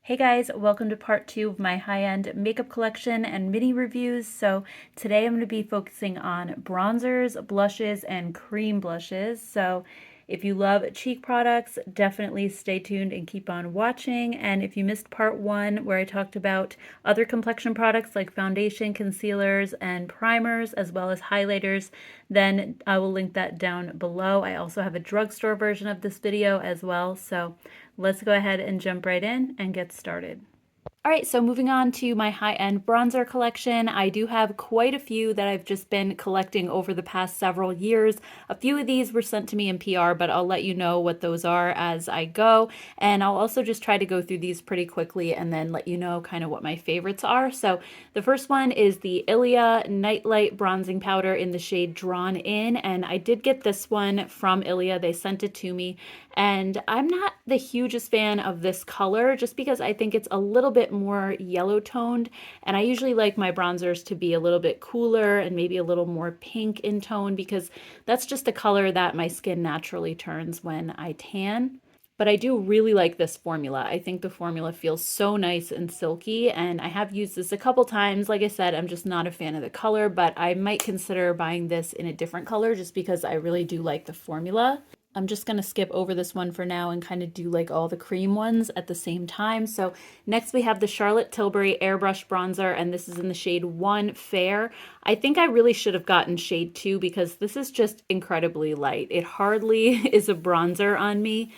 Hey guys, welcome to part two of my high-end makeup collection and mini reviews. So today I'm going to be focusing on bronzers, blushes, and cream blushes. So if you love cheek products, definitely stay tuned and keep on watching. And if you missed part one where I talked about other complexion products like foundation, concealers, and primers, as well as highlighters, then I will link that down below. I also have a drugstore version of this video as well. So let's go ahead and jump right in and get started. All right, so moving on to my high-end bronzer collection. I do have quite a few that I've just been collecting over the past several years. A few of these were sent to me in PR, but I'll let you know what those are as I go. And I'll also just try to go through these pretty quickly and then let you know kind of what my favorites are. So the first one is the Ilia Nightlight Bronzing Powder in the shade Drawn In. And I did get this one from Ilia. They sent it to me. And I'm not the hugest fan of this color just because I think it's a little bit more yellow toned, and I usually like my bronzers to be a little bit cooler and maybe a little more pink in tone because that's just the color that my skin naturally turns when I tan. But I do really like this formula. I think the formula feels so nice and silky, and I have used this a couple times. Like I said, I'm just not a fan of the color, but I might consider buying this in a different color just because I really do like the formula. I'm just going to skip over this one for now and kind of do like all the cream ones at the same time. So next we have the Charlotte Tilbury Airbrush Bronzer, and this is in the shade 1 Fair. I think I really should have gotten shade 2 because this is just incredibly light. It hardly is a bronzer on me.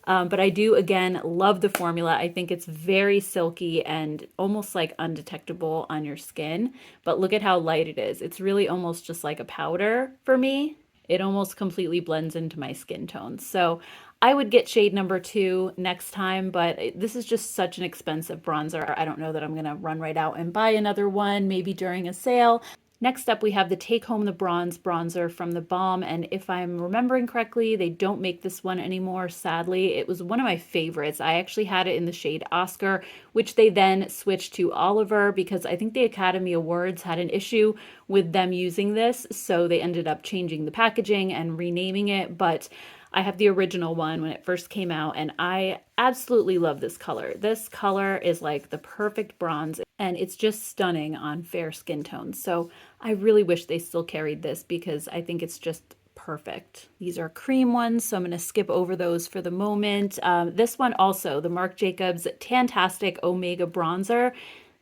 But I do, again, love the formula. I think it's very silky and almost like undetectable on your skin. But look at how light it is. It's really almost just like a powder for me. It almost completely blends into my skin tone. So I would get shade number 2 next time, but this is just such an expensive bronzer. I don't know that I'm going to run right out and buy another one, maybe during a sale. Next up, we have the Take Home the Bronze bronzer from the Balm, and if I'm remembering correctly, they don't make this one anymore, sadly. It was one of my favorites. I actually had it in the shade Oscar, which they then switched to Oliver because I think the Academy Awards had an issue with them using this, so they ended up changing the packaging and renaming it, but I have the original one when it first came out, and I absolutely love this color. This color is like the perfect bronze, and it's just stunning on fair skin tones. So I really wish they still carried this because I think it's just perfect. These are cream ones, so I'm going to skip over those for the moment. This one also, the Marc Jacobs Tantastic Omega Bronzer.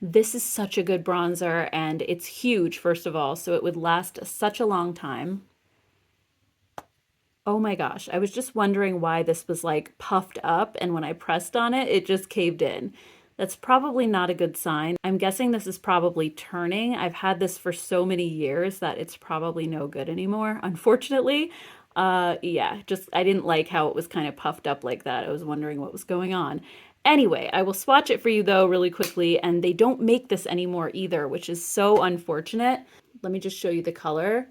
This is such a good bronzer, and it's huge, first of all, so it would last such a long time. Oh my gosh, I was just wondering why this was like puffed up, and when I pressed on it, it just caved in. That's probably not a good sign. I'm guessing this is probably turning. I've had this for so many years that it's probably no good anymore, unfortunately. Yeah, just I didn't like how it was kind of puffed up like that. I was wondering what was going on. Anyway, I will swatch it for you though really quickly, and they don't make this anymore either, which is so unfortunate. Let me just show you the color.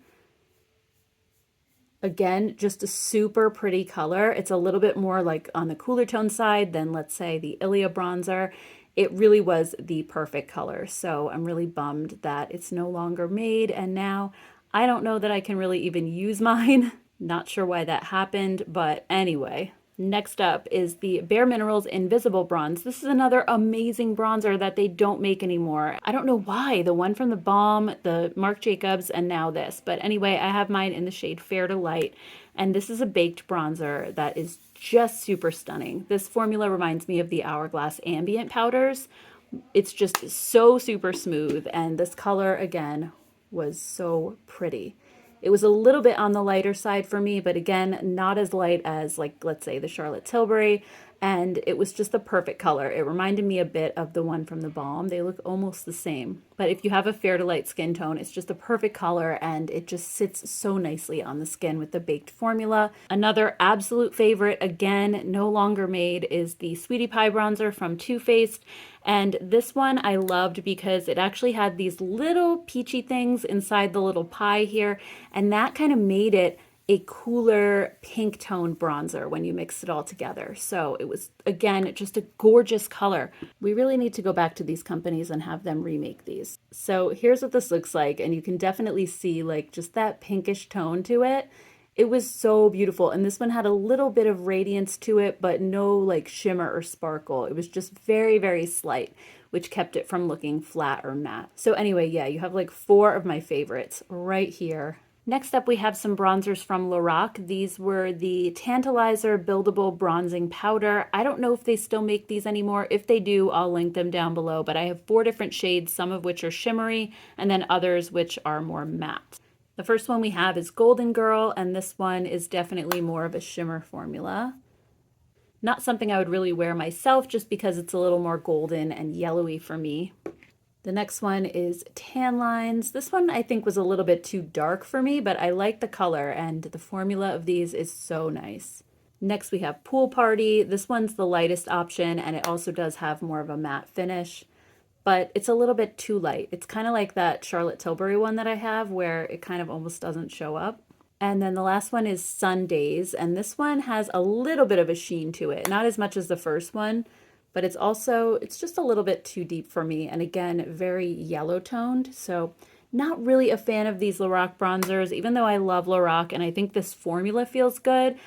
Again, just a super pretty color. It's a little bit more like on the cooler tone side than, let's say, the Ilia bronzer. It really was the perfect color. So I'm really bummed that it's no longer made. And now I don't know that I can really even use mine. Not sure why that happened, but anyway. Next up is the BareMinerals Invisible Bronze. This is another amazing bronzer that they don't make anymore. I don't know why. The one from the Balm, the Marc Jacobs, and now this. But anyway, I have mine in the shade Fair to Light. And this is a baked bronzer that is just super stunning. This formula reminds me of the Hourglass Ambient powders. It's just so super smooth. And this color, again, was so pretty. It was a little bit on the lighter side for me, but again, not as light as, like, let's say the Charlotte Tilbury. And it was just the perfect color. It reminded me a bit of the one from the Balm. They look almost the same. But if you have a fair to light skin tone, it's just the perfect color, and it just sits so nicely on the skin with the baked formula. Another absolute favorite, again, no longer made, is the Sweetie Pie bronzer from Too Faced. And this one I loved because it actually had these little peachy things inside the little pie here, and that kind of made it a cooler pink tone bronzer when you mix it all together. So it was, again, just a gorgeous color. We really need to go back to these companies and have them remake these. So here's what this looks like, and you can definitely see like just that pinkish tone to it. It was so beautiful. And this one had a little bit of radiance to it, but no like shimmer or sparkle. It was just very, very slight, which kept it from looking flat or matte. So anyway, yeah, you have like 4 of my favorites right here. Next up, we have some bronzers from Lorac. These were the Tantalizer Buildable Bronzing Powder. I don't know if they still make these anymore. If they do, I'll link them down below. But I have 4 different shades, some of which are shimmery, and then others which are more matte. The first one we have is Golden Girl, and this one is definitely more of a shimmer formula. Not something I would really wear myself just because it's a little more golden and yellowy for me. The next one is Tan Lines. This one I think was a little bit too dark for me, but I like the color and the formula of these is so nice. Next we have Pool Party. This one's the lightest option and it also does have more of a matte finish, but it's a little bit too light. It's kind of like that Charlotte Tilbury one that I have where it kind of almost doesn't show up. And then the last one is Sundays, and this one has a little bit of a sheen to it. Not as much as the first one, but it's just a little bit too deep for me. And again, very yellow toned. So not really a fan of these Lorac bronzers, even though I love Lorac and I think this formula feels good.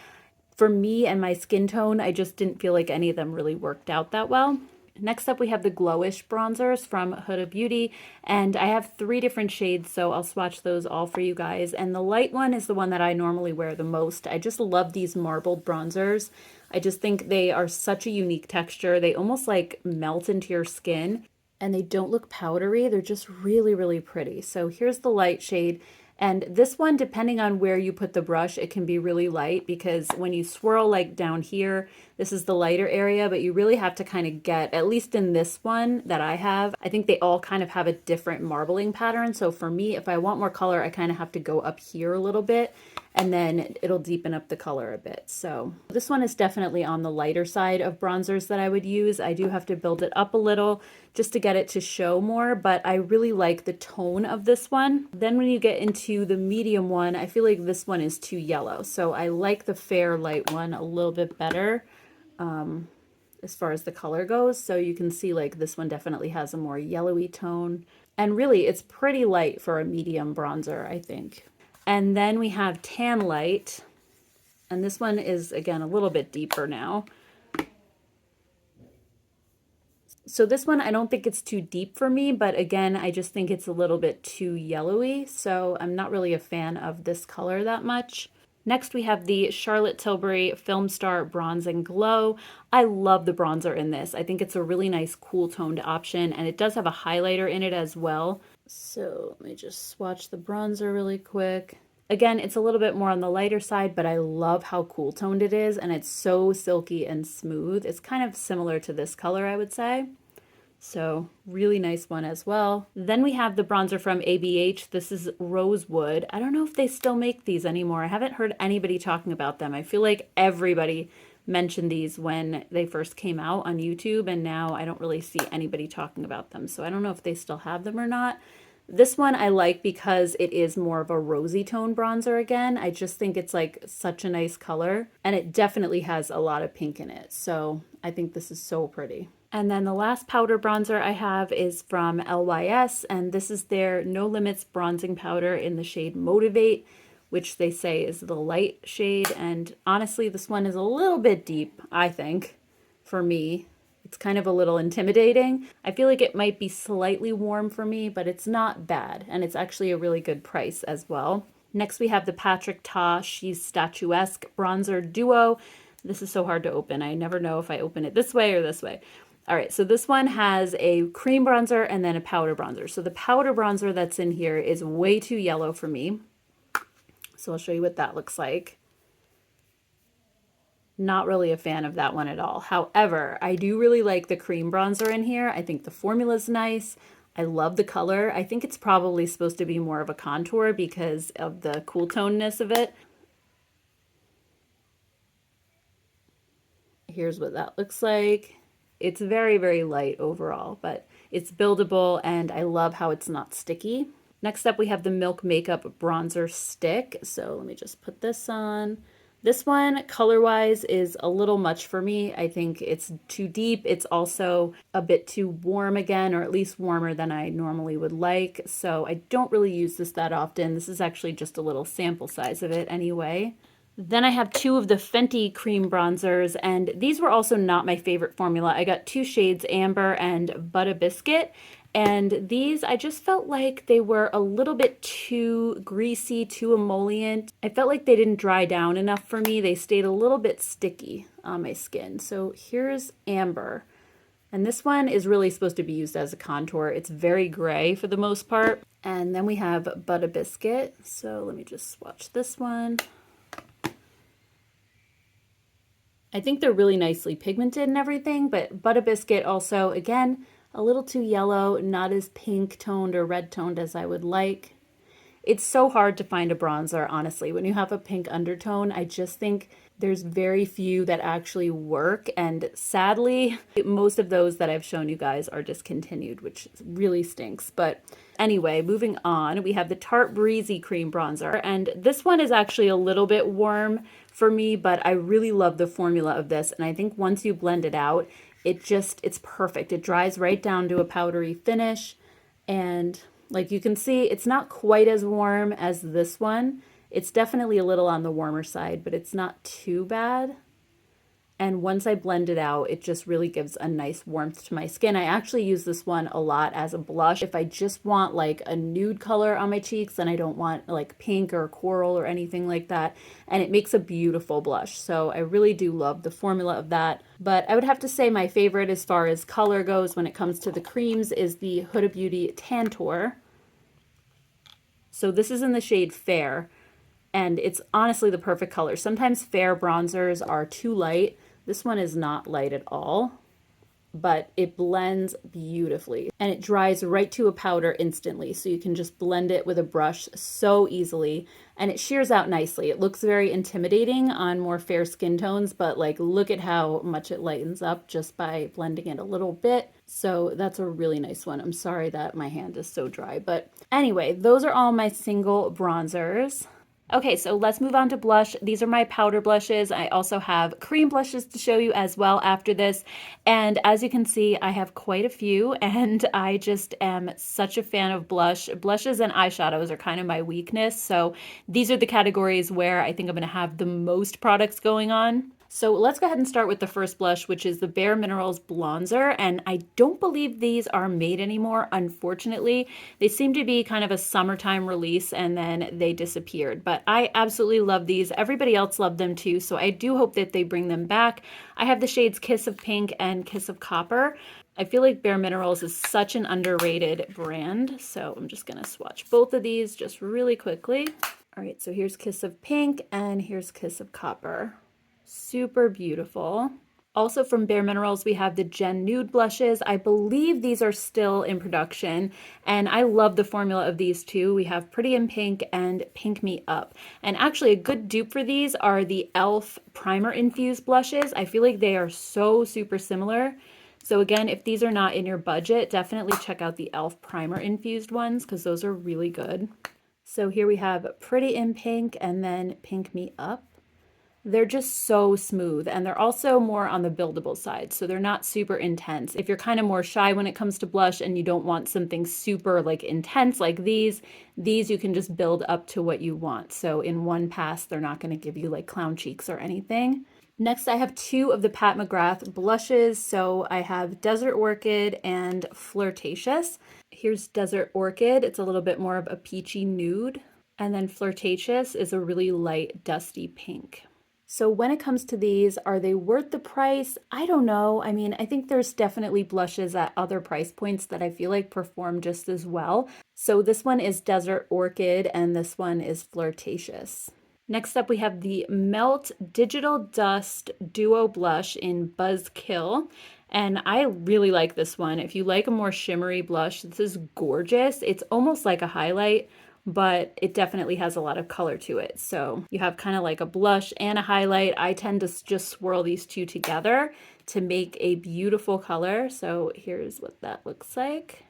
For me and my skin tone, I just didn't feel like any of them really worked out that well. Next up, we have the Glowish bronzers from Huda Beauty, and I have 3 different shades, so I'll swatch those all for you guys. And the light one is the one that I normally wear the most. I just love these marbled bronzers. I just think they are such a unique texture. They almost like melt into your skin, and they don't look powdery. They're just really, really pretty. So here's the light shade. And this one, depending on where you put the brush, it can be really light because when you swirl like down here, this is the lighter area, but you really have to kind of get, at least in this one that I have, I think they all kind of have a different marbling pattern. So for me, if I want more color, I kind of have to go up here a little bit and then it'll deepen up the color a bit. So this one is definitely on the lighter side of bronzers that I would use. I do have to build it up a little just to get it to show more, but I really like the tone of this one. Then when you get into the medium one, I feel like this one is too yellow. So I like the fair light one a little bit better as far as the color goes. So you can see like this one definitely has a more yellowy tone. And really it's pretty light for a medium bronzer, I think. And then we have Tan Light, and this one is, again, a little bit deeper now. So this one, I don't think it's too deep for me, but again, I just think it's a little bit too yellowy, so I'm not really a fan of this color that much. Next, we have the Charlotte Tilbury Film Star Bronze and Glow. I love the bronzer in this. I think it's a really nice cool toned option, and it does have a highlighter in it as well. So let me just swatch the bronzer really quick. Again, it's a little bit more on the lighter side, but I love how cool toned it is, and it's so silky and smooth. It's kind of similar to this color, I would say. So really nice one as well. Then we have the bronzer from ABH. This is Rosewood. I don't know if they still make these anymore. I haven't heard anybody talking about them. I feel like everybody mentioned these when they first came out on YouTube, and now I don't really see anybody talking about them. So I don't know if they still have them or not. This one I like because it is more of a rosy tone bronzer again. I just think it's like such a nice color, and it definitely has a lot of pink in it. So I think this is so pretty. And then the last powder bronzer I have is from LYS, and this is their No Limits bronzing powder in the shade Motivate, which they say is the light shade. And honestly, this one is a little bit deep, I think, for me. It's kind of a little intimidating. I feel like it might be slightly warm for me, but it's not bad. And it's actually a really good price as well. Next, we have the Patrick Ta She's Statuesque Bronzer Duo. This is so hard to open. I never know if I open it this way or this way. All right, so this one has a cream bronzer and then a powder bronzer. So the powder bronzer that's in here is way too yellow for me. So I'll show you what that looks like. Not really a fan of that one at all. However, I do really like the cream bronzer in here. I think the formula's nice. I love the color. I think it's probably supposed to be more of a contour because of the cool toneness of it. Here's what that looks like. It's very, very light overall, but it's buildable and I love how it's not sticky. Next up, we have the Milk Makeup Bronzer Stick. So let me just put this on. This one, color-wise, is a little much for me. I think it's too deep. It's also a bit too warm again, or at least warmer than I normally would like. So I don't really use this that often. This is actually just a little sample size of it anyway. Then I have two of the Fenty cream bronzers, and these were also not my favorite formula. I got two shades, Amber and Butter Biscuit, and these I just felt like they were a little bit too greasy, too emollient. I felt like they didn't dry down enough for me. They stayed a little bit sticky on my skin. So here's Amber. And this one is really supposed to be used as a contour. It's very gray for the most part. And then we have Butter Biscuit. So let me just swatch this one. I think they're really nicely pigmented and everything, but Butter Biscuit also, again, a little too yellow, not as pink toned or red toned as I would like. It's so hard to find a bronzer, honestly. When you have a pink undertone, I just think there's very few that actually work. And sadly, most of those that I've shown you guys are discontinued, which really stinks. But anyway, moving on, we have the Tarte Breezy Cream Bronzer. And this one is actually a little bit warm for me, but I really love the formula of this. And I think once you blend it out, it's perfect. It dries right down to a powdery finish. And like you can see, it's not quite as warm as this one. It's definitely a little on the warmer side, but it's not too bad. And once I blend it out, it just really gives a nice warmth to my skin. I actually use this one a lot as a blush. If I just want like a nude color on my cheeks and I don't want like pink or coral or anything like that. And it makes a beautiful blush. So I really do love the formula of that. But I would have to say my favorite as far as color goes when it comes to the creams is the Huda Beauty Tantour. So this is in the shade Fair. And it's honestly the perfect color. Sometimes fair bronzers are too light. This one is not light at all, but it blends beautifully and it dries right to a powder instantly. So you can just blend it with a brush so easily and it shears out nicely. It looks very intimidating on more fair skin tones, but like look at how much it lightens up just by blending it a little bit. So that's a really nice one. I'm sorry that my hand is so dry, but anyway, those are all my single bronzers. Okay, so let's move on to blush. These are my powder blushes. I also have cream blushes to show you as well after this. And as you can see, I have quite a few and I just am such a fan of blush. Blushes and eyeshadows are kind of my weakness. So these are the categories where I think I'm gonna have the most products going on. So let's go ahead and start with the first blush, which is the BareMinerals Bronzer. And I don't believe these are made anymore, unfortunately. They seem to be kind of a summertime release and then they disappeared. But I absolutely love these. Everybody else loved them too. So I do hope that they bring them back. I have the shades Kiss of Pink and Kiss of Copper. I feel like BareMinerals is such an underrated brand. So I'm just going to swatch both of these just really quickly. All right, so here's Kiss of Pink and here's Kiss of Copper. Super beautiful. Also from BareMinerals, we have the Gen Nude blushes. I believe these are still in production, and I love the formula of these two. We have Pretty in Pink and Pink Me Up. And actually a good dupe for these are the e.l.f. Primer Infused blushes. I feel like they are so super similar. So again, if these are not in your budget, definitely check out the e.l.f. Primer Infused ones because those are really good. So here we have Pretty in Pink and then Pink Me Up. They're just so smooth and they're also more on the buildable side. So they're not super intense. If you're kind of more shy when it comes to blush and you don't want something super like intense like these you can just build up to what you want. So in one pass, they're not going to give you like clown cheeks or anything. Next, I have two of the Pat McGrath blushes. So I have Desert Orchid and Flirtatious. Here's Desert Orchid. It's a little bit more of a peachy nude. And then Flirtatious is a really light, dusty pink. So when it comes to these, are they worth the price? I don't know. I mean, I think there's definitely blushes at other price points that I feel like perform just as well. So this one is Desert Orchid and this one is Flirtatious. Next up, we have the Melt Digital Dust Duo Blush in Buzzkill. And I really like this one. If you like a more shimmery blush, this is gorgeous. It's almost like a highlight, but it definitely has a lot of color to it. So you have kind of like a blush and a highlight. I tend to just swirl these two together to make a beautiful color. So here's what that looks like.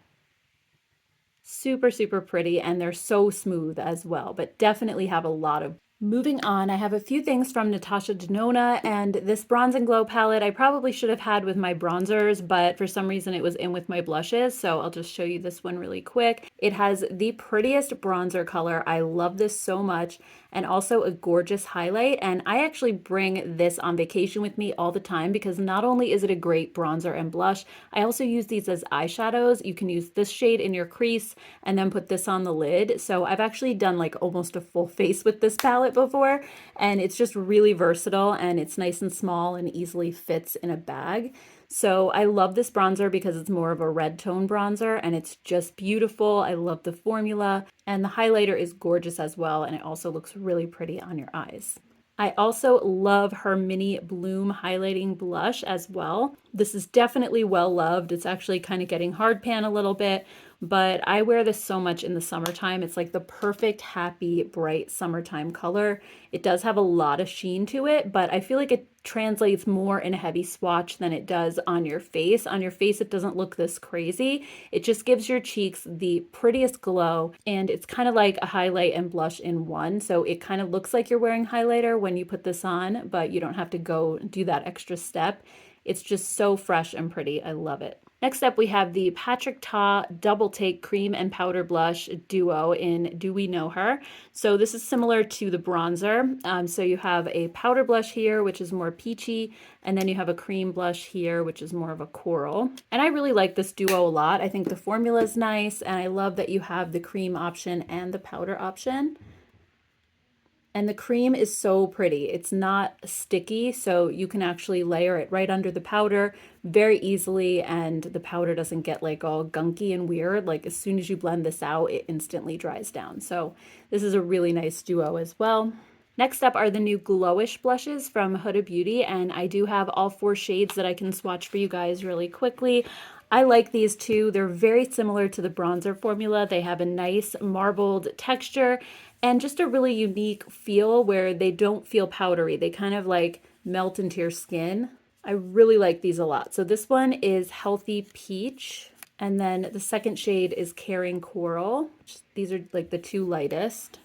Super, super pretty, and they're so smooth as well, but definitely have a lot of Moving on, I have a few things from Natasha Denona, and this Bronze and Glow palette I probably should have had with my bronzers, but for some reason it was in with my blushes, so I'll just show you this one really quick. It has the prettiest bronzer color. I love this so much, and also a gorgeous highlight, and I actually bring this on vacation with me all the time because not only is it a great bronzer and blush, I also use these as eyeshadows. You can use this shade in your crease and then put this on the lid. So I've actually done like almost a full face with this palette before, and it's just really versatile and it's nice and small and easily fits in a bag. So I love this bronzer because it's more of a red tone bronzer and it's just beautiful. I love the formula, and the highlighter is gorgeous as well, and it also looks really pretty on your eyes. I also love her mini Bloom highlighting blush as well. This is definitely well loved. It's actually kind of getting hard pan a little bit, but I wear this so much in the summertime. It's like the perfect, happy, bright summertime color. It does have a lot of sheen to it, but I feel like it translates more in a heavy swatch than it does on your face. On your face, it doesn't look this crazy. It just gives your cheeks the prettiest glow, and it's kind of like a highlight and blush in one. So it kind of looks like you're wearing highlighter when you put this on, but you don't have to go do that extra step. It's just so fresh and pretty. I love it. Next up, we have the Patrick Ta Double Take Cream and Powder Blush Duo in Do We Know Her? So this is similar to the bronzer. So you have a powder blush here, which is more peachy, and then you have a cream blush here, which is more of a coral. And I really like this duo a lot. I think the formula is nice, and I love that you have the cream option and the powder option. And the cream is so pretty. It's not sticky, so you can actually layer it right under the powder very easily, and the powder doesn't get like all gunky and weird. Like as soon as you blend this out, it instantly dries down. So this is a really nice duo as well. Next up are the new Glowish blushes from Huda Beauty, and I do have all 4 shades that I can swatch for you guys really quickly. I like these too. They're very similar to the bronzer formula. They have a nice marbled texture and just a really unique feel where they don't feel powdery. They kind of like melt into your skin. I really like these a lot. So this one is Healthy Peach, and then the second shade is Caring Coral. These are like the 2 lightest.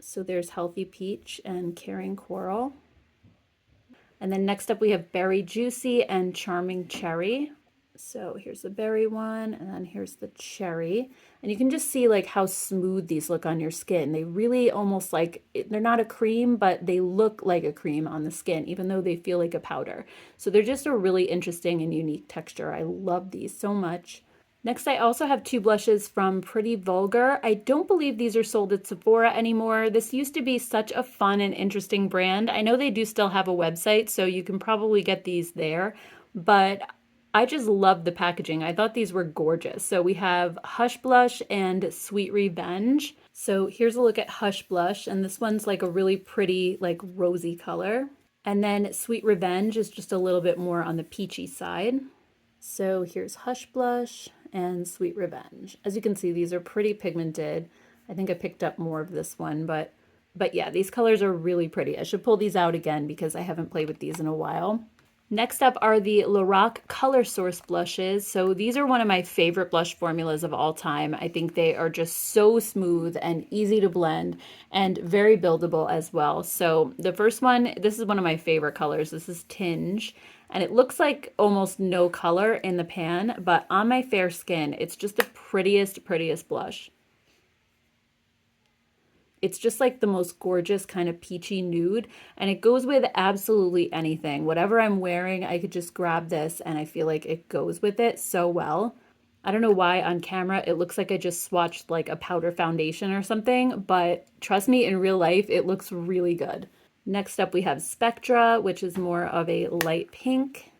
So there's Healthy Peach and Caring Coral. And then next up we have Berry Juicy and Charming Cherry. So here's the berry one, and then here's the cherry. And you can just see like how smooth these look on your skin. They really almost like, they're not a cream, but they look like a cream on the skin, even though they feel like a powder. So they're just a really interesting and unique texture. I love these so much. Next, I also have 2 blushes from Pretty Vulgar. I don't believe these are sold at Sephora anymore. This used to be such a fun and interesting brand. I know they do still have a website, so you can probably get these there, but I just love the packaging. I thought these were gorgeous. So we have Hush Blush and Sweet Revenge. So here's a look at Hush Blush, and this one's like a really pretty, like rosy color. And then Sweet Revenge is just a little bit more on the peachy side. So here's Hush Blush and Sweet Revenge. As you can see, these are pretty pigmented. I think I picked up more of this one, but yeah, these colors are really pretty. I should pull these out again because I haven't played with these in a while. Next up are the Lorac Color Source blushes. So these are one of my favorite blush formulas of all time. I think they are just so smooth and easy to blend and very buildable as well. So the first one, this is one of my favorite colors. This is Tinge, and it looks like almost no color in the pan, but on my fair skin, it's just the prettiest blush. It's just like the most gorgeous kind of peachy nude, and it goes with absolutely anything. Whatever I'm wearing, I could just grab this and I feel like it goes with it so well. I don't know why on camera it looks like I just swatched like a powder foundation or something, but trust me, in real life it looks really good. Next up we have Spectra, which is more of a light pink.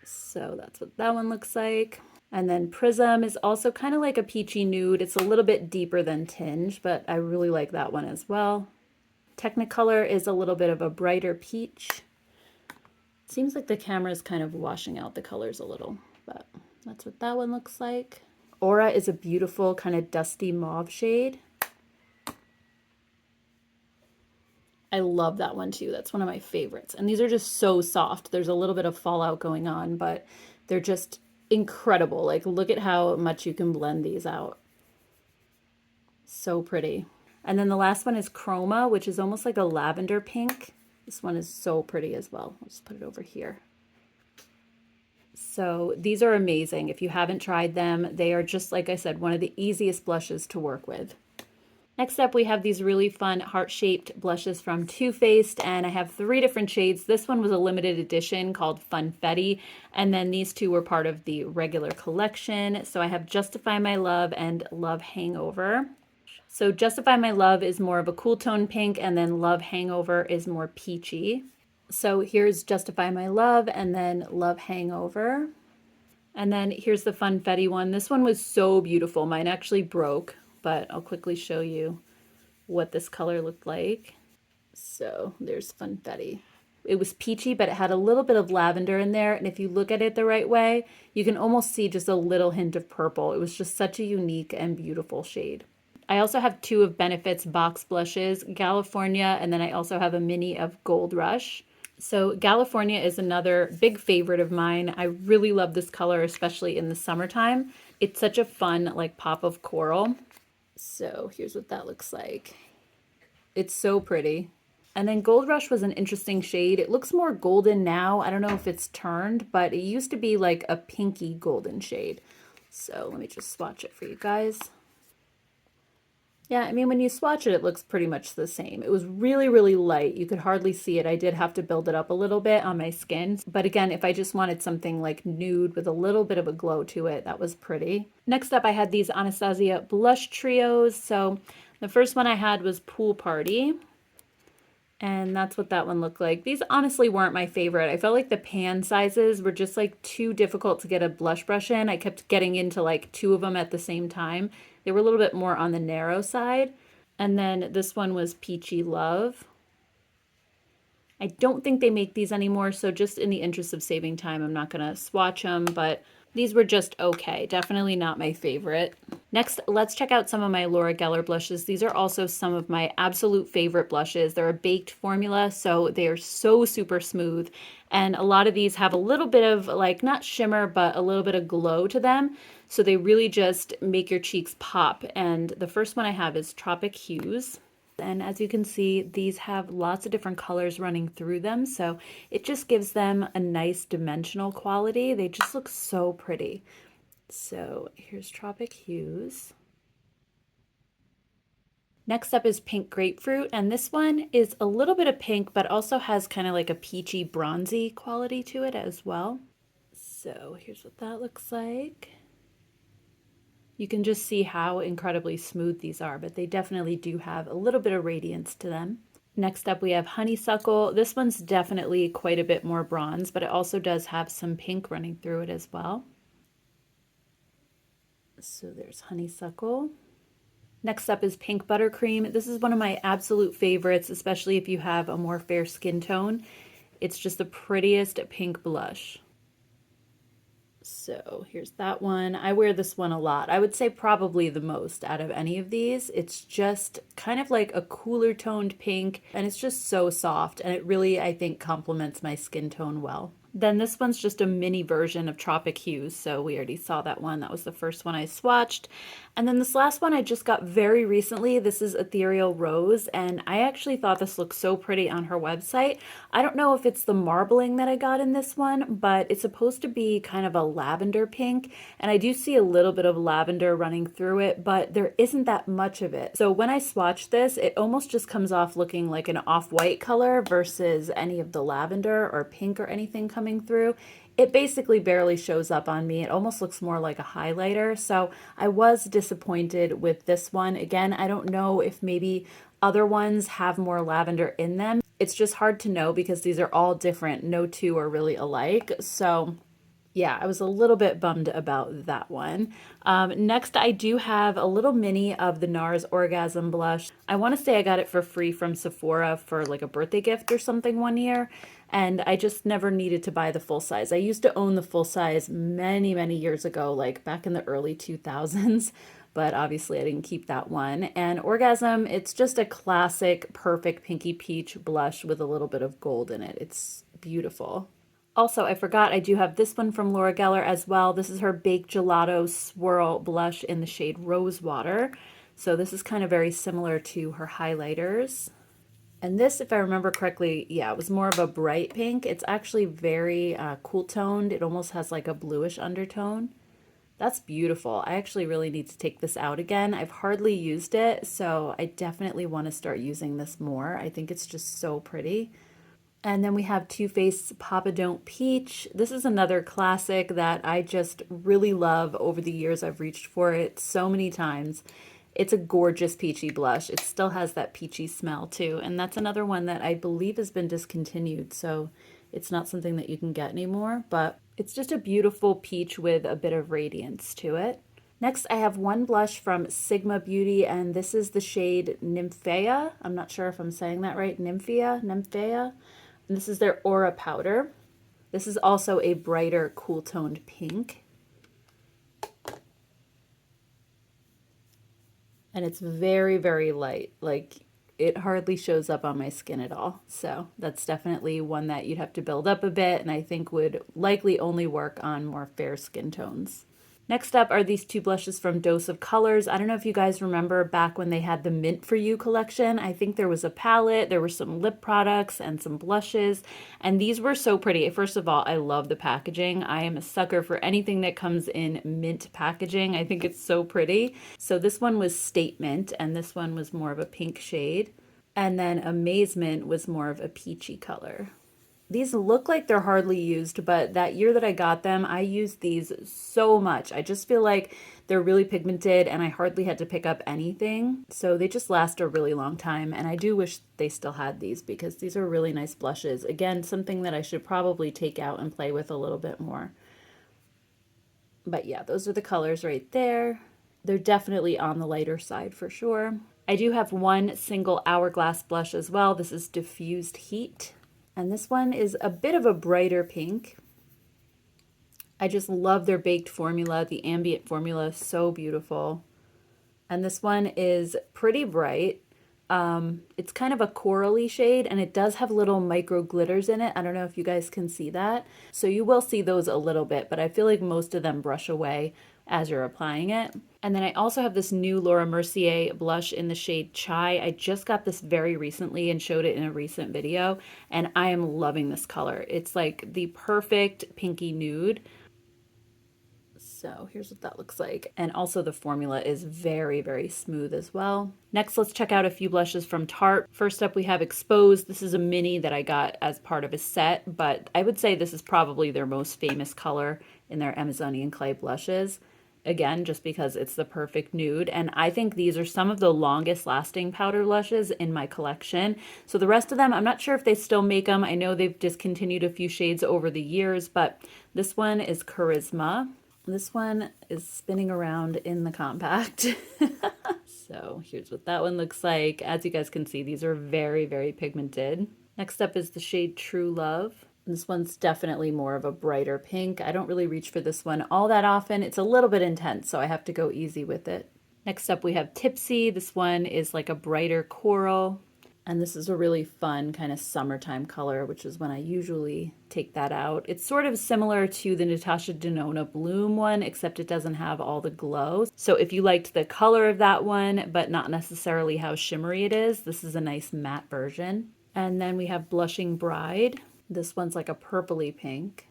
So that's what that one looks like. And then Prism is also kind of like a peachy nude. It's a little bit deeper than Tinge, but I really like that one as well. Technicolor is a little bit of a brighter peach. It seems like the camera is kind of washing out the colors a little, but that's what that one looks like. Aura is a beautiful kind of dusty mauve shade. I love that one too. That's one of my favorites. And these are just so soft. There's a little bit of fallout going on, but they're just incredible. Like, look at how much you can blend these out. So pretty. And then the last one is Chroma, which is almost like a lavender pink. This one is so pretty as well. I'll just put it over here. So these are amazing. If you haven't tried them, they are just, like I said, one of the easiest blushes to work with. Next up, we have these really fun heart-shaped blushes from Too Faced, and I have 3 different shades. This one was a limited edition called Funfetti, and then these 2 were part of the regular collection. So I have Justify My Love and Love Hangover. So Justify My Love is more of a cool tone pink, and then Love Hangover is more peachy. So here's Justify My Love and then Love Hangover. And then here's the Funfetti one. This one was so beautiful. Mine actually broke, but I'll quickly show you what this color looked like. So there's Funfetti. It was peachy, but it had a little bit of lavender in there. And if you look at it the right way, you can almost see just a little hint of purple. It was just such a unique and beautiful shade. I also have 2 of Benefit's box blushes, California, and then I also have a mini of Gold Rush. So California is another big favorite of mine. I really love this color, especially in the summertime. It's such a fun like pop of coral. So here's what that looks like. It's so pretty. And then Gold Rush was an interesting shade. It looks more golden now. I don't know if it's turned, but it used to be like a pinky golden shade. So let me just swatch it for you guys. Yeah, I mean, when you swatch it, it looks pretty much the same. It was really, really light. You could hardly see it. I did have to build it up a little bit on my skin. But again, if I just wanted something like nude with a little bit of a glow to it, that was pretty. Next up, I had these Anastasia blush trios. So the first one I had was Pool Party. And that's what that one looked like. These honestly weren't my favorite. I felt like the pan sizes were just like too difficult to get a blush brush in. I kept getting into like 2 of them at the same time. They were a little bit more on the narrow side. And then this one was Peachy Love. I don't think they make these anymore, so just in the interest of saving time, I'm not going to swatch them, but these were just okay. Definitely not my favorite. Next, let's check out some of my Laura Geller blushes. These are also some of my absolute favorite blushes. They're a baked formula, so they are so super smooth. And a lot of these have a little bit of like, not shimmer, but a little bit of glow to them. So they really just make your cheeks pop. And the first one I have is Tropic Hues. And as you can see, these have lots of different colors running through them. So it just gives them a nice dimensional quality. They just look so pretty. So here's Tropic Hues. Next up is Pink Grapefruit. And this one is a little bit of pink, but also has kind of like a peachy bronzy quality to it as well. So here's what that looks like. You can just see how incredibly smooth these are, but they definitely do have a little bit of radiance to them. Next up, we have Honeysuckle. This one's definitely quite a bit more bronze, but it also does have some pink running through it as well. So there's Honeysuckle. Next up is Pink Buttercream. This is one of my absolute favorites, especially if you have a more fair skin tone. It's just the prettiest pink blush. So here's that one. I wear this one a lot. I would say probably the most out of any of these. It's just kind of like a cooler toned pink, and it's just so soft, and it really, I think, complements my skin tone well. Then this one's just a mini version of Tropic Hues, so we already saw that one. That was the first one I swatched. And then this last one I just got very recently. This is Ethereal Rose, and I actually thought this looked so pretty on her website. I don't know if it's the marbling that I got in this one, but it's supposed to be kind of a lavender pink, and I do see a little bit of lavender running through it, but there isn't that much of it. So when I swatch this, it almost just comes off looking like an off-white color versus any of the lavender or pink or anything coming through. It basically barely shows up on me. It almost looks more like a highlighter. So I was disappointed with this one. Again, I don't know if maybe other ones have more lavender in them. It's just hard to know because these are all different. No 2 are really alike. So yeah, I was a little bit bummed about that one. Next, I do have a little mini of the NARS Orgasm Blush. I want to say I got it for free from Sephora for like a birthday gift or something one year, and I just never needed to buy the full size. I used to own the full size many, many years ago, like back in the early 2000s, but obviously I didn't keep that one. And Orgasm, it's just a classic, perfect pinky peach blush with a little bit of gold in it. It's beautiful. Also, I forgot I do have this one from Laura Geller as well. This is her Baked Gelato Swirl blush in the shade Rose Water. So this is kind of very similar to her highlighters. And this, if I remember correctly, yeah, it was more of a bright pink. It's actually very cool toned. It almost has like a bluish undertone. That's beautiful. I actually really need to take this out again. I've hardly used it, so I definitely want to start using this more. I think it's just so pretty. And then we have Too Faced Papa Don't Peach. This is another classic that I just really love. Over the years, I've reached for it so many times. It's a gorgeous peachy blush. It still has that peachy smell too. And that's another one that I believe has been discontinued. So it's not something that you can get anymore, but it's just a beautiful peach with a bit of radiance to it. Next, I have one blush from Sigma Beauty, and this is the shade Nymphea. I'm not sure if I'm saying that right. Nymphea. And this is their Aura Powder. This is also a brighter, cool-toned pink. And it's very, very light. Like, it hardly shows up on my skin at all. So that's definitely one that you'd have to build up a bit, and I think would likely only work on more fair skin tones. Next up are these two blushes from Dose of Colors. I don't know if you guys remember back when they had the Mint For You collection. I think there was a palette, there were some lip products and some blushes, and these were so pretty. First of all, I love the packaging. I am a sucker for anything that comes in mint packaging. I think it's so pretty. So this one was Statement, and this one was more of a pink shade. And then Amazement was more of a peachy color. These look like they're hardly used, but that year that I got them, I used these so much. I just feel like they're really pigmented and I hardly had to pick up anything. So they just last a really long time. And I do wish they still had these because these are really nice blushes. Again, something that I should probably take out and play with a little bit more. But yeah, those are the colors right there. They're definitely on the lighter side for sure. I do have one single Hourglass blush as well. This is Diffused Heat. And this one is a bit of a brighter pink. I just love their baked formula. The Ambient formula is so beautiful. And this one is pretty bright. It's kind of a corally shade, and it does have little micro glitters in it. I don't know if you guys can see that. So you will see those a little bit, but I feel like most of them brush away as you're applying it. And then I also have this new Laura Mercier blush in the shade Chai. I just got this very recently and showed it in a recent video, and I am loving this color. It's like the perfect pinky nude. So here's what that looks like. And also the formula is very, very smooth as well. Next, let's check out a few blushes from Tarte. First up, we have Exposed. This is a mini that I got as part of a set, but I would say this is probably their most famous color in their Amazonian clay blushes. Again, just because it's the perfect nude. And I think these are some of the longest lasting powder blushes in my collection. So the rest of them, I'm not sure if they still make them. I know they've discontinued a few shades over the years, but this one is Charisma. This one is spinning around in the compact. So here's what that one looks like. As you guys can see, these are very, very pigmented. Next up is the shade True Love. This one's definitely more of a brighter pink. I don't really reach for this one all that often. It's a little bit intense, so I have to go easy with it. Next up we have Tipsy. This one is like a brighter coral. And this is a really fun kind of summertime color, which is when I usually take that out. It's sort of similar to the Natasha Denona Bloom one, except it doesn't have all the glow. So if you liked the color of that one, but not necessarily how shimmery it is, this is a nice matte version. And then we have Blushing Bride. This one's like a purpley pink.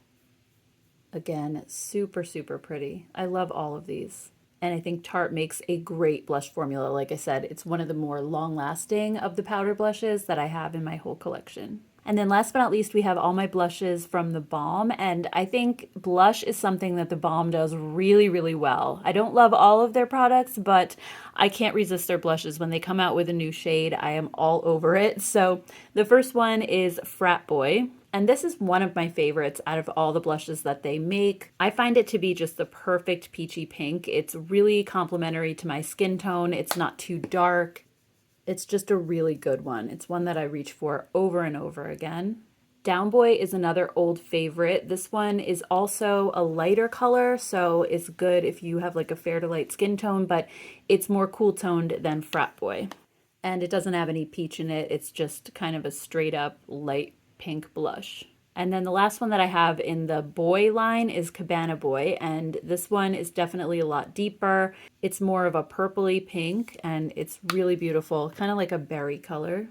Again, super, super pretty. I love all of these. And I think Tarte makes a great blush formula. Like I said, it's one of the more long-lasting of the powder blushes that I have in my whole collection. And then last but not least, we have all my blushes from the Balm. And I think blush is something that the Balm does really, really well. I don't love all of their products, but I can't resist their blushes. When they come out with a new shade, I am all over it. So the first one is Frat Boy. And this is one of my favorites out of all the blushes that they make. I find it to be just the perfect peachy pink. It's really complementary to my skin tone. It's not too dark. It's just a really good one. It's one that I reach for over and over again. Down Boy is another old favorite. This one is also a lighter color, so it's good if you have like a fair to light skin tone, but it's more cool toned than Frat Boy. And it doesn't have any peach in it. It's just kind of a straight up light pink blush. And then the last one that I have in the boy line is Cabana Boy, and this one is definitely a lot deeper. It's more of a purpley pink, and it's really beautiful, kind of like a berry color.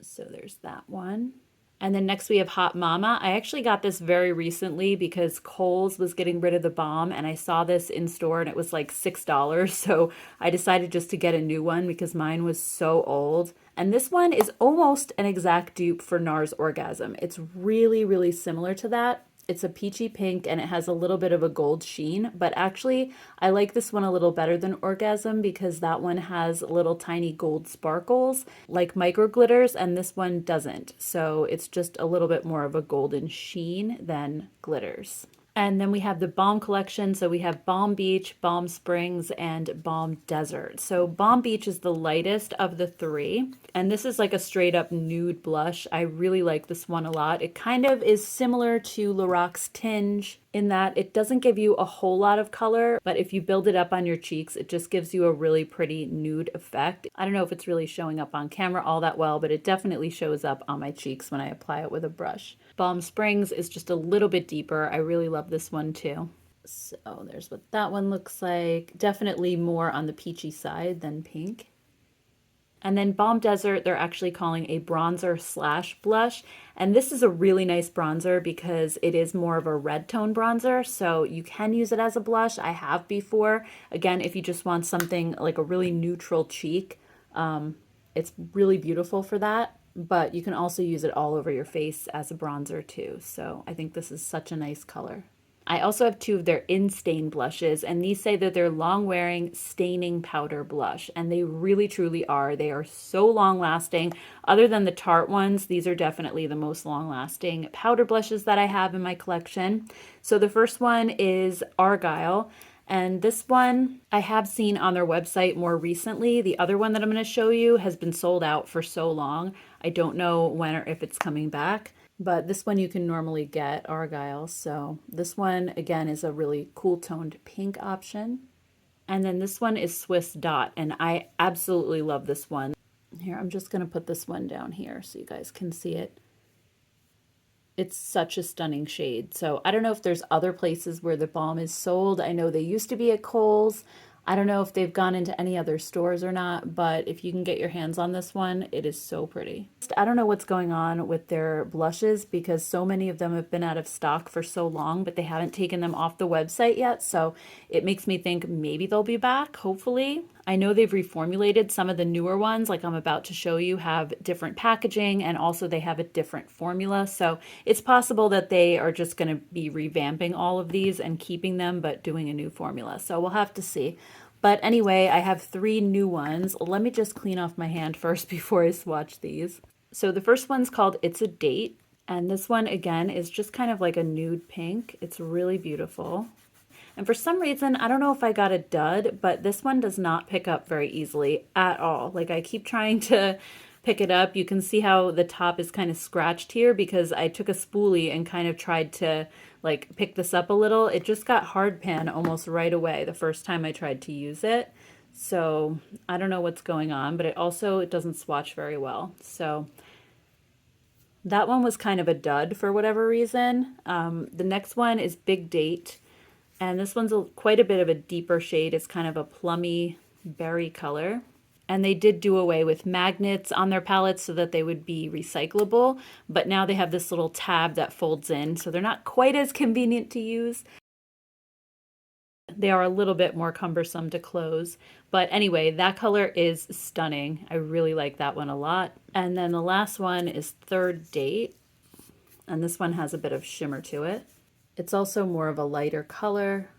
So there's that one. And then next we have Hot Mama. I actually got this very recently because Kohl's was getting rid of the balm, and I saw this in store and it was like $6. So I decided just to get a new one because mine was so old. And this one is almost an exact dupe for NARS Orgasm. It's really, really similar to that. It's a peachy pink and it has a little bit of a gold sheen, but actually I like this one a little better than Orgasm because that one has little tiny gold sparkles like micro glitters and this one doesn't. So it's just a little bit more of a golden sheen than glitters. And then we have the Balm collection. So we have Balm Beach, Balm Springs, and Balm Desert. So Balm Beach is the lightest of the three. And this is like a straight up nude blush. I really like this one a lot. It kind of is similar to Loraque's Tinge in that it doesn't give you a whole lot of color, but if you build it up on your cheeks, it just gives you a really pretty nude effect. I don't know if it's really showing up on camera all that well, but it definitely shows up on my cheeks when I apply it with a brush. Balm Springs is just a little bit deeper. I really love this one too. So there's what that one looks like. Definitely more on the peachy side than pink. And then Balm Desert, they're actually calling a bronzer slash blush. And this is a really nice bronzer because it is more of a red tone bronzer. So you can use it as a blush. I have before. Again, if you just want something like a really neutral cheek, it's really beautiful for that. But you can also use it all over your face as a bronzer too. So I think this is such a nice color. I also have two of their in-stain blushes, and these say that they're long-wearing staining powder blush, and they really truly are. They are so long-lasting. Other than the Tarte ones, these are definitely the most long-lasting powder blushes that I have in my collection. So the first one is Argyle, and this one I have seen on their website more recently. The other one that I'm going to show you has been sold out for so long. I don't know when or if it's coming back. But this one you can normally get, Argyle. So this one, again, is a really cool toned pink option. And then this one is Swiss Dot, and I absolutely love this one. Here, I'm just going to put this one down here so you guys can see it. It's such a stunning shade. So I don't know if there's other places where the balm is sold. I know they used to be at Kohl's. I don't know if they've gone into any other stores or not, but if you can get your hands on this one, it is so pretty. I don't know what's going on with their blushes because so many of them have been out of stock for so long, but they haven't taken them off the website yet. So it makes me think maybe they'll be back, hopefully. I know they've reformulated some of the newer ones, like I'm about to show you, have different packaging and also they have a different formula. So it's possible that they are just going to be revamping all of these and keeping them, but doing a new formula. So we'll have to see. But anyway, I have three new ones. Let me just clean off my hand first before I swatch these. So the first one's called It's a Date. And this one, again, is just kind of like a nude pink. It's really beautiful. And for some reason, I don't know if I got a dud, but this one does not pick up very easily at all. Like I keep trying to pick it up. You can see how the top is kind of scratched here because I took a spoolie and kind of tried to like pick this up a little. It just got hard pan almost right away the first time I tried to use it. So I don't know what's going on, but it doesn't swatch very well. So that one was kind of a dud for whatever reason. The next one is Big Date. And this one's quite a bit of a deeper shade. It's kind of a plummy berry color. And they did do away with magnets on their palettes so that they would be recyclable. But now they have this little tab that folds in, so they're not quite as convenient to use. They are a little bit more cumbersome to close. But anyway, that color is stunning. I really like that one a lot. And then the last one is Third Date. And this one has a bit of shimmer to it. It's also more of a lighter color,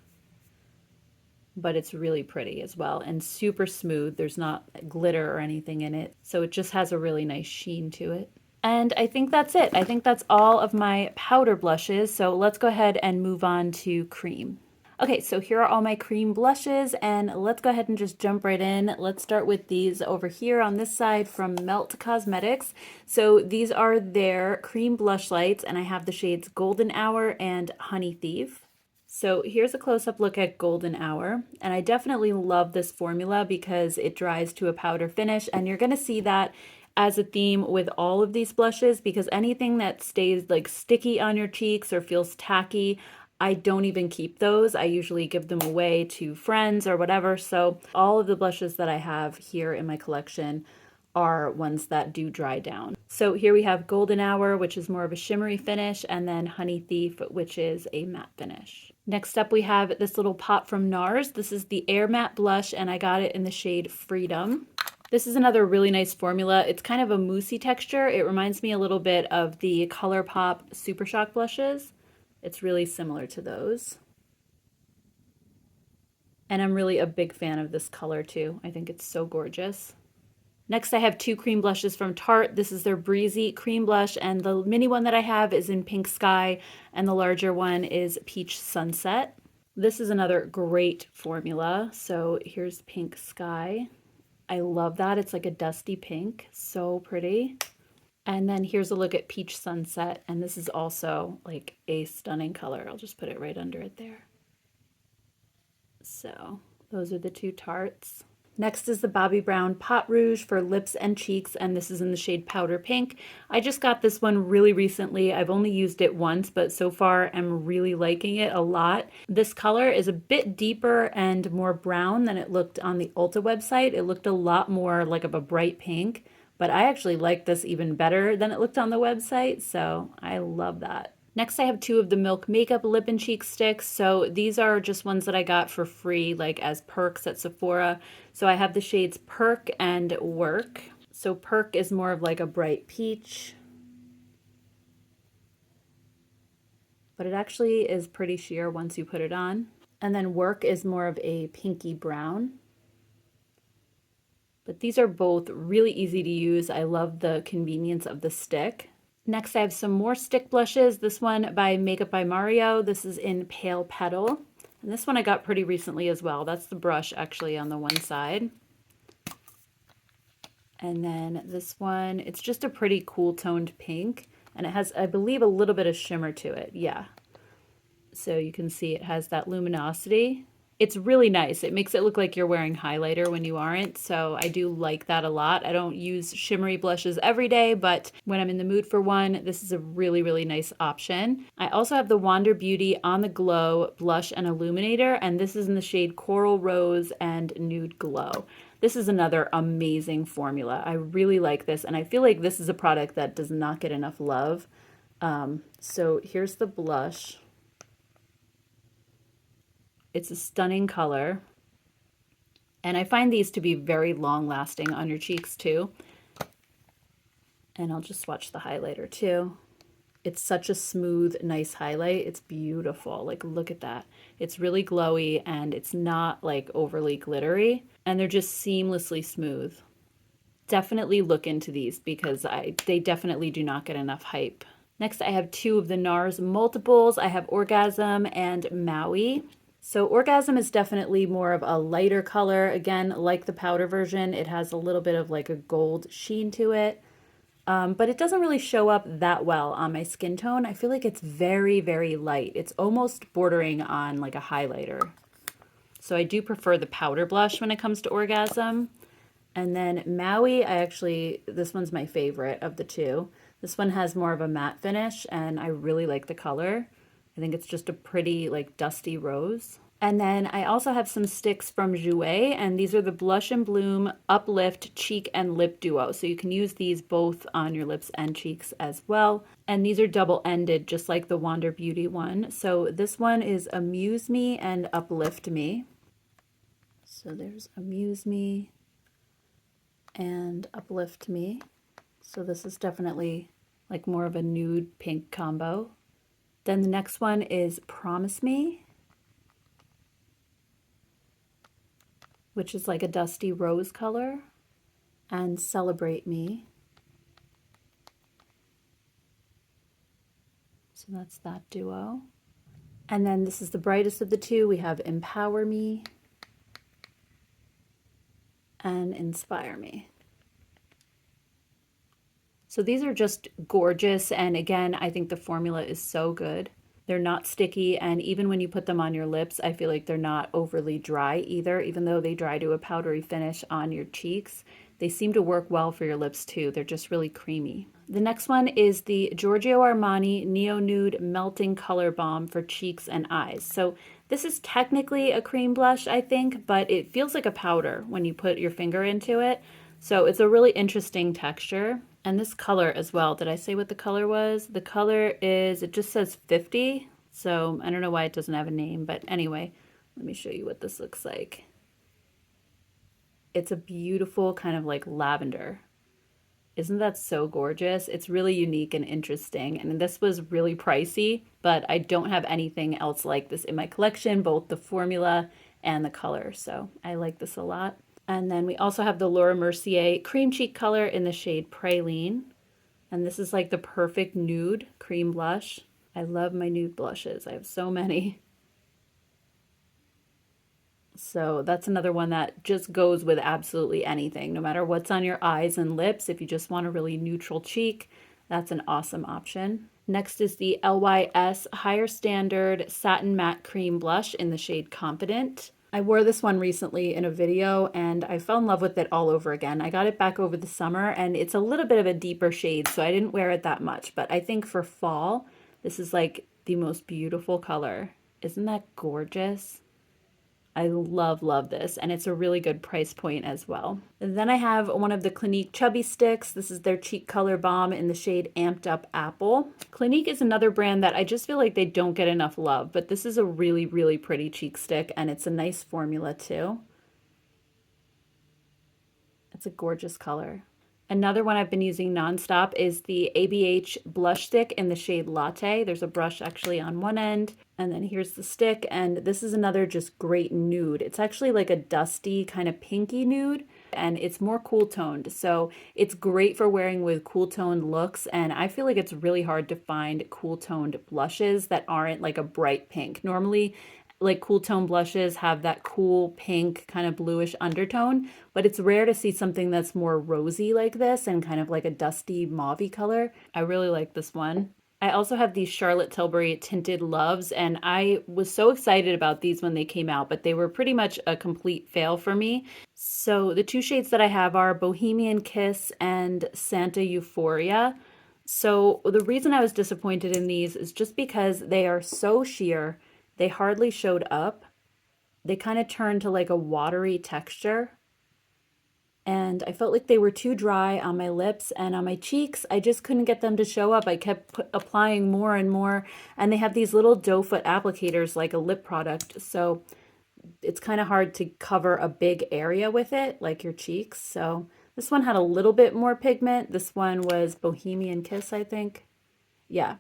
but it's really pretty as well and super smooth. There's not glitter or anything in it, so it just has a really nice sheen to it. And I think that's it. I think that's all of my powder blushes, so let's go ahead and move on to cream. Okay, so here are all my cream blushes, and let's go ahead and just jump right in. Let's start with these over here on this side from Melt Cosmetics. So these are their cream blush lights, and I have the shades Golden Hour and Honey Thief. So here's a close-up look at Golden Hour, and I definitely love this formula because it dries to a powder finish, and you're gonna see that as a theme with all of these blushes because anything that stays like sticky on your cheeks or feels tacky, I don't even keep those. I usually give them away to friends or whatever. So all of the blushes that I have here in my collection are ones that do dry down. So here we have Golden Hour, which is more of a shimmery finish, and then Honey Thief, which is a matte finish. Next up, we have this little pot from NARS. This is the Air Matte Blush, and I got it in the shade Freedom. This is another really nice formula. It's kind of a moussey texture. It reminds me a little bit of the ColourPop Super Shock blushes. It's really similar to those. And I'm really a big fan of this color too. I think it's so gorgeous. Next, I have two cream blushes from Tarte. This is their Breezy Cream Blush, and the mini one that I have is in Pink Sky, and the larger one is Peach Sunset. This is another great formula. So here's Pink Sky. I love that. It's like a dusty pink. So pretty. And then here's a look at Peach Sunset, and this is also like a stunning color. I'll just put it right under it there. So those are the two Tartes. Next is the Bobbi Brown Pot Rouge for lips and cheeks, and this is in the shade Powder Pink. I just got this one really recently. I've only used it once, but so far I'm really liking it a lot. This color is a bit deeper and more brown than it looked on the Ulta website. It looked a lot more like of a bright pink, but I actually like this even better than it looked on the website, so I love that. Next, I have two of the Milk Makeup Lip and Cheek Sticks. So these are just ones that I got for free, like as perks at Sephora. So I have the shades Perk and Work. So Perk is more of like a bright peach, but it actually is pretty sheer once you put it on. And then Work is more of a pinky brown. But these are both really easy to use. I love the convenience of the stick. Next, I have some more stick blushes. This one by Makeup by Mario. This is in Pale Petal. And this one I got pretty recently as well. That's the brush actually on the one side. And then this one, it's just a pretty cool toned pink. And it has, I believe, a little bit of shimmer to it. Yeah. So you can see it has that luminosity. It's really nice. It makes it look like you're wearing highlighter when you aren't, so I do like that a lot. I don't use shimmery blushes every day, but when I'm in the mood for one, this is a really, really nice option. I also have the Wander Beauty On the Glow Blush and Illuminator, and this is in the shade Coral Rose and Nude Glow. This is another amazing formula. I really like this, and I feel like this is a product that does not get enough love. So here's the blush. It's a stunning color. And I find these to be very long lasting on your cheeks too. And I'll just swatch the highlighter too. It's such a smooth, nice highlight. It's beautiful. Like, look at that. It's really glowy and it's not like overly glittery. And they're just seamlessly smooth. Definitely look into these because they definitely do not get enough hype. Next, I have two of the NARS multiples. I have Orgasm and Maui. So Orgasm is definitely more of a lighter color. Again, like the powder version, it has a little bit of like a gold sheen to it. But it doesn't really show up that well on my skin tone. I feel like it's very, very light. It's almost bordering on like a highlighter. So I do prefer the powder blush when it comes to Orgasm. And then Maui, this one's my favorite of the two. This one has more of a matte finish and I really like the color. I think it's just a pretty like dusty rose. And then I also have some sticks from Jouer, and these are the Blush and Bloom Uplift Cheek and Lip Duo. So you can use these both on your lips and cheeks as well. And these are double-ended, just like the Wander Beauty one. So this one is Amuse Me and Uplift Me. So there's Amuse Me and Uplift Me. So this is definitely like more of a nude pink combo. Then the next one is Promise Me, which is like a dusty rose color, and Celebrate Me. So that's that duo. And then this is the brightest of the two. We have Empower Me and Inspire Me. So these are just gorgeous, and again, I think the formula is so good. They're not sticky, and even when you put them on your lips, I feel like they're not overly dry either, even though they dry to a powdery finish on your cheeks. They seem to work well for your lips too. They're just really creamy. The next one is the Giorgio Armani Neo Nude Melting Color Balm for cheeks and eyes. So this is technically a cream blush, I think, but it feels like a powder when you put your finger into it. So it's a really interesting texture. And this color as well. Did I say what the color was? The color is, it just says 50. So I don't know why it doesn't have a name, but anyway, let me show you what this looks like. It's a beautiful kind of like lavender. Isn't that so gorgeous? It's really unique and interesting. And this was really pricey, but I don't have anything else like this in my collection, both the formula and the color. So I like this a lot. And then we also have the Laura Mercier Cream Cheek color in the shade Praline. And this is like the perfect nude cream blush. I love my nude blushes. I have so many. So that's another one that just goes with absolutely anything, no matter what's on your eyes and lips. If you just want a really neutral cheek, that's an awesome option. Next is the LYS Higher Standard Satin Matte Cream Blush in the shade Confident. I wore this one recently in a video and I fell in love with it all over again. I got it back over the summer and it's a little bit of a deeper shade, so I didn't wear it that much. But I think for fall, this is like the most beautiful color. Isn't that gorgeous? I love this, and it's a really good price point as well. And then I have one of the Clinique Chubby Sticks. This is their cheek color balm in the shade Amped Up Apple. Clinique is another brand that I just feel like they don't get enough love, but this is a really pretty cheek stick, and it's a nice formula too. It's a gorgeous color. Another one I've been using nonstop is the ABH blush stick in the shade Latte. There's a brush actually on one end, and then here's the stick, and this is another just great nude. It's actually like a dusty kind of pinky nude, and it's more cool toned, so it's great for wearing with cool toned looks. And I feel like it's really hard to find cool toned blushes that aren't like a bright pink. Normally, like cool tone blushes have that cool pink kind of bluish undertone, but it's rare to see something that's more rosy like this and kind of like a dusty mauvey color. I really like this one. I also have these Charlotte Tilbury Tinted Loves, and I was so excited about these when they came out, but they were pretty much a complete fail for me. So the two shades that I have are Bohemian Kiss and Santa Euphoria. So the reason I was disappointed in these is just because they are so sheer. They hardly showed up. They kind of turned to like a watery texture. And I felt like they were too dry on my lips and on my cheeks. I just couldn't get them to show up. I kept applying more and more. And they have these little doe foot applicators like a lip product. So it's kind of hard to cover a big area with it, like your cheeks. So this one had a little bit more pigment. This one was Bohemian Kiss, I think. Yeah.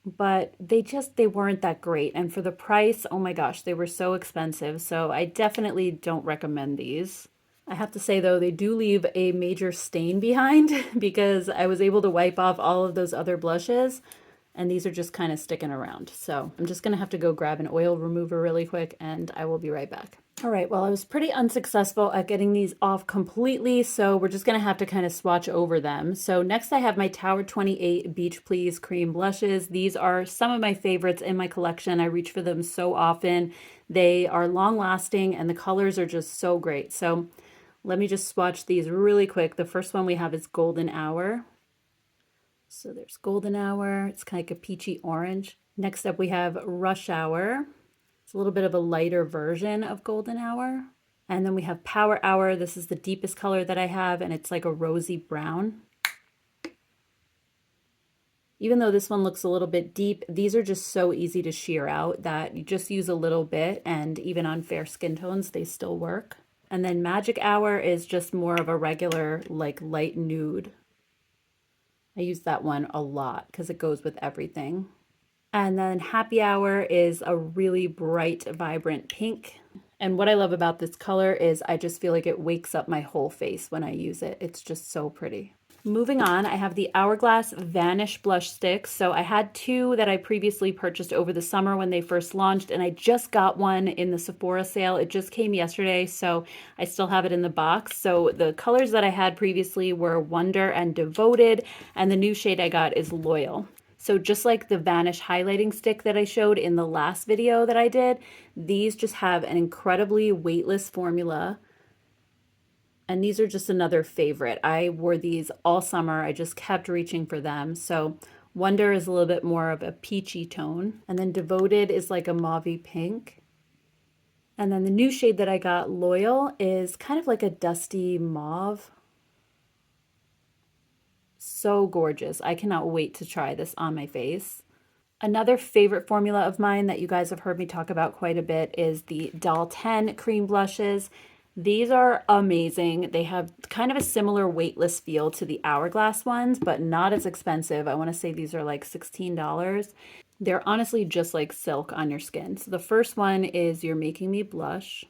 But they weren't that great. And for the price, oh my gosh, they were so expensive. So I definitely don't recommend these. I have to say though, they do leave a major stain behind because I was able to wipe off all of those other blushes and these are just kind of sticking around. So I'm just gonna have to go grab an oil remover really quick and I will be right back. All right, well, I was pretty unsuccessful at getting these off completely, so we're just gonna have to kind of swatch over them. So next I have my Tower 28 Beach Please Cream Blushes. These are some of my favorites in my collection. I reach for them so often. They are long lasting and the colors are just so great. So let me just swatch these really quick. The first one we have is Golden Hour. So there's Golden Hour. It's kind of like a peachy orange. Next up we have Rush Hour. It's a little bit of a lighter version of Golden Hour. And then we have Power Hour. This is the deepest color that I have, and it's like a rosy brown. Even though this one looks a little bit deep, these are just so easy to sheer out that you just use a little bit, and even on fair skin tones, they still work. And then Magic Hour is just more of a regular, like light nude. I use that one a lot because it goes with everything. And then Happy Hour is a really bright, vibrant pink. And what I love about this color is I just feel like it wakes up my whole face when I use it. It's just so pretty. Moving on, I have the Hourglass Vanish Blush Sticks. So I had two that I previously purchased over the summer when they first launched, and I just got one in the Sephora sale. It just came yesterday, so I still have it in the box. So the colors that I had previously were Wonder and Devoted, and the new shade I got is Loyal. So just like the Vanish highlighting stick that I showed in the last video that I did, these just have an incredibly weightless formula. And these are just another favorite. I wore these all summer. I just kept reaching for them. So Wonder is a little bit more of a peachy tone. And then Devoted is like a mauvey pink. And then the new shade that I got, Loyal, is kind of like a dusty mauve. So gorgeous. I cannot wait to try this on my face. Another favorite formula of mine that you guys have heard me talk about quite a bit is the Doll 10 cream blushes. These are amazing. They have kind of a similar weightless feel to the Hourglass ones, but not as expensive. I want to say these are like $16. They're honestly just like silk on your skin. So the first one is You're Making Me Blush.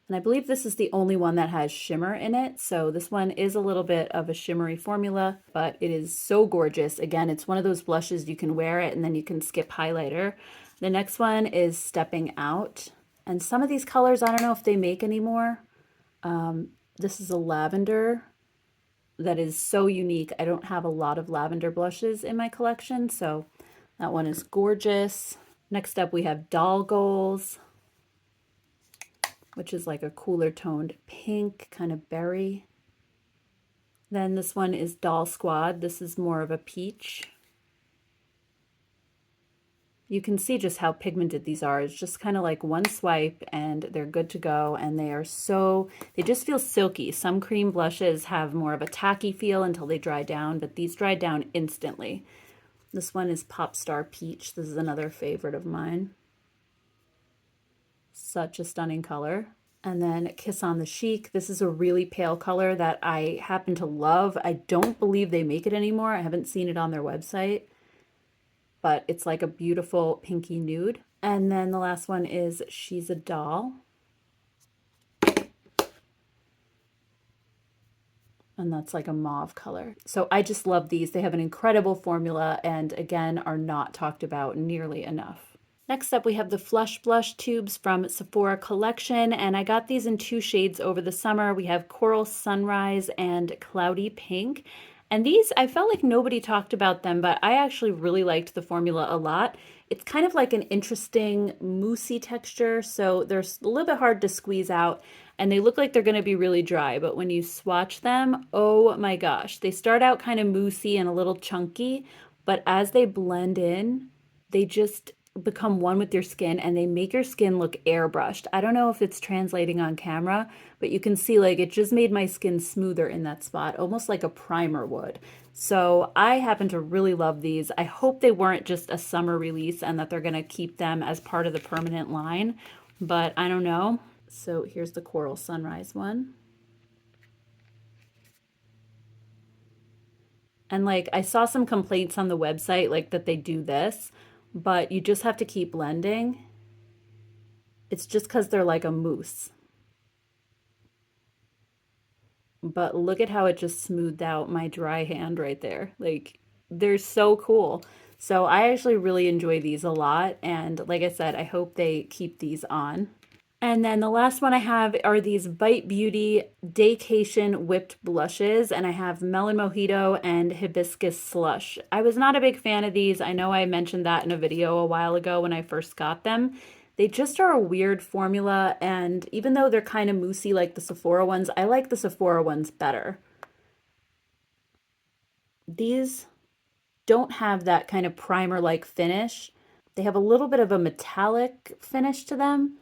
And I believe this is the only one that has shimmer in it. So this one is a little bit of a shimmery formula, but it is so gorgeous. Again, it's one of those blushes you can wear it and then you can skip highlighter. The next one is Stepping Out. And some of these colors, I don't know if they make anymore. This is a lavender that is so unique. I don't have a lot of lavender blushes in my collection, so that one is gorgeous. Next up, we have Doll Goals, which is like a cooler toned pink, kind of berry. Then this one is Doll Squad. This is more of a peach. You can see just how pigmented these are. It's just kind of like one swipe and they're good to go. And they are so, they just feel silky. Some cream blushes have more of a tacky feel until they dry down, but these dry down instantly. This one is Pop Star Peach. This is another favorite of mine. Such a stunning color. And then Kiss on the Chic. This is a really pale color that I happen to love. I don't believe they make it anymore. I haven't seen it on their website, but it's like a beautiful pinky nude. And then the last one is She's a Doll. And that's like a mauve color. So I just love these. They have an incredible formula and again are not talked about nearly enough. Next up, we have the Flush Blush tubes from Sephora Collection, and I got these in two shades over the summer. We have Coral Sunrise and Cloudy Pink. And these, I felt like nobody talked about them, but I actually really liked the formula a lot. It's kind of like an interesting moussey texture, so they're a little bit hard to squeeze out, and they look like they're going to be really dry, but when you swatch them, oh my gosh, they start out kind of moussey and a little chunky, but as they blend in, they just become one with your skin and they make your skin look airbrushed. I don't know if it's translating on camera, but you can see like it just made my skin smoother in that spot, almost like a primer would. So I happen to really love these. I hope they weren't just a summer release and that they're going to keep them as part of the permanent line, but I don't know. So here's the Coral Sunrise one. And like I saw some complaints on the website like that they do this, but you just have to keep blending. It's just because they're like a mousse. But look at how it just smoothed out my dry hand right there. Like they're so cool. So I actually really enjoy these a lot. And like I said, I hope they keep these on. And then the last one I have are these Bite Beauty Daycation Whipped Blushes, and I have Melon Mojito and Hibiscus Slush. I was not a big fan of these. I know I mentioned that in a video a while ago when I first got them. They just are a weird formula, and even though they're kind of moussey like the Sephora ones, I like the Sephora ones better. These don't have that kind of primer-like finish. They have a little bit of a metallic finish to them.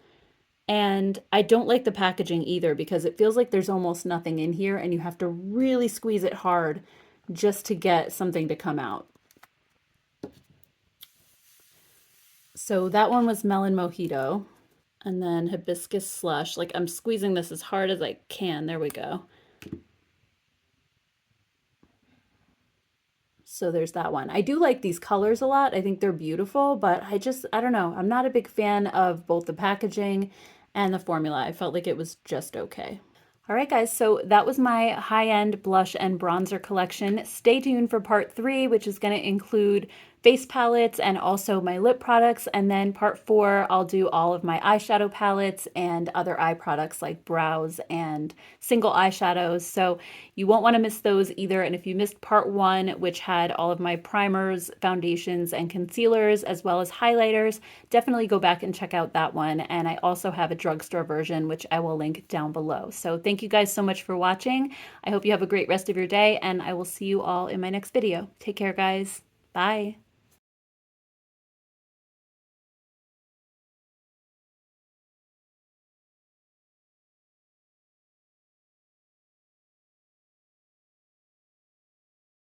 And I don't like the packaging either because it feels like there's almost nothing in here and you have to really squeeze it hard just to get something to come out. So that one was Melon Mojito. And then Hibiscus Slush. Like I'm squeezing this as hard as I can. There we go. So there's that one. I do like these colors a lot. I think they're beautiful, but I don't know. I'm not a big fan of both the packaging and the formula. I felt like it was just okay. All right, guys, so that was my high-end blush and bronzer collection. Stay tuned for part 3, which is going to include face palettes and also my lip products. And then part 4, I'll do all of my eyeshadow palettes and other eye products like brows and single eyeshadows. So you won't want to miss those either. And if you missed part 1, which had all of my primers, foundations, and concealers, as well as highlighters, definitely go back and check out that one. And I also have a drugstore version, which I will link down below. So thank you guys so much for watching. I hope you have a great rest of your day, and I will see you all in my next video. Take care, guys. Bye.